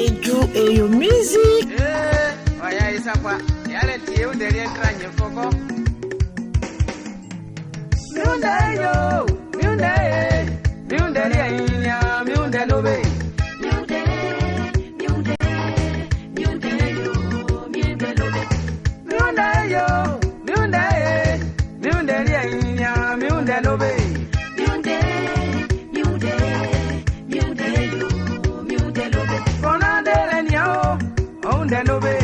Edjou et your music. Oya isapa, yale tie underi entranye foko. Miwoudê yo, miwoudê inya, miwoudê lobe. Miwoudê yo, miwoudê lobe. Miwoudê yo, miwoudê inya, miwoudê lobe. Miwoudê yo, miwoudê lobe. Kona dele nyao, ounde lobe.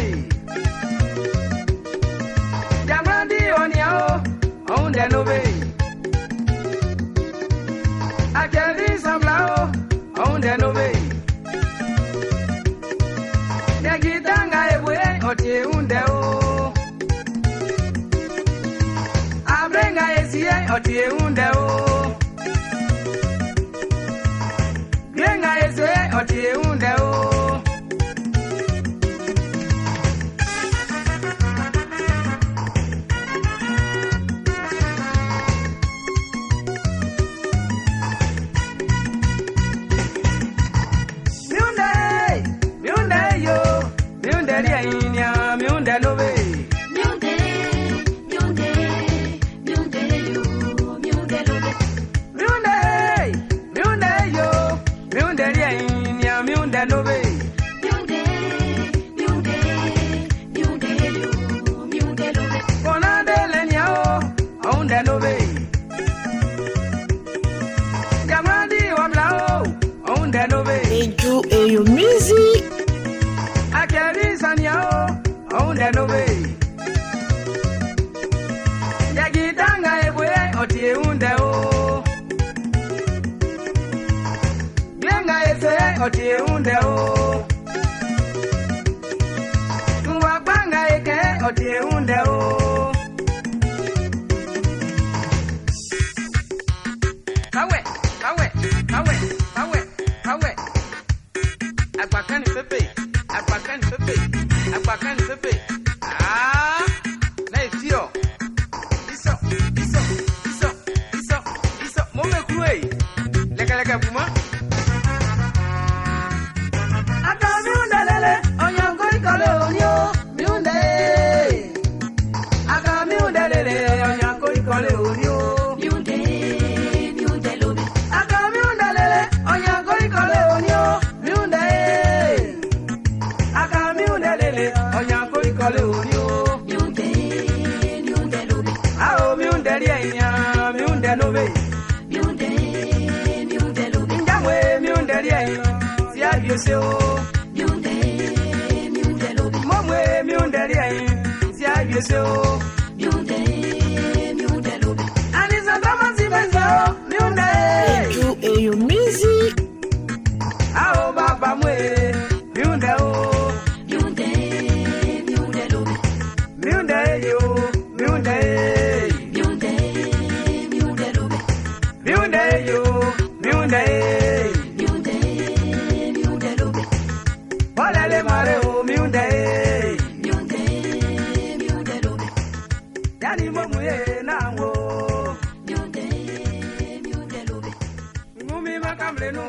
Jamrandi onyao, ounde lobe. Akeli samblao, ounde lobe. Negitanga ebwe, otie unde o. Abrenga esie, otie unde o. Grenga esie, otie unde o. Miwoudê lobe. Miwoudê yo, miwoudê lobe. Miwoudê yo, miwoudê inya, miwoudê lobe. Miwoudê yo, miwoudê lobe. Kona dele nyao, ounde lobe. Jamrandi wablao, ounde lobe. Edjou et your music. Akeli sanyao, ounde lobe. Yagitanga ebwe, otie unde o. Glenga ese, otie unde o. Mwapanga eke, otie unde o. Kawe. Agbakani pepe. Ah, na ifio. Iso. Mome kruei. Lega buma. Akami undelele, onyango ikole onyo, miunde. Akami undelele, onyango ikole onyo. Miwoudê lobe. Akami undelele, onyango ikole onyo, miunde. Akami undelele, onyango ikole onyo. Miwoudê lobe. Ao miunde inya, miunde lobe. Miwoudê lobe. Njamwe miunde inya, si abioseo. Miwoudê lobe. Momwe miunde inya, si abioseo. Miwoudê lobe. Anisa kama si benzo, miunde. Edjou et your music. Ao baba mwe, miunde o. Miwoudê lobe. Miunde yo, miunde. Miwoudê lobe. Miunde yo, miunde. Miwoudê lobe. Olele mare o, miunde. Miwoudê lobe. Yani momuye na wo. Miwoudê lobe. Ngumi makamle no.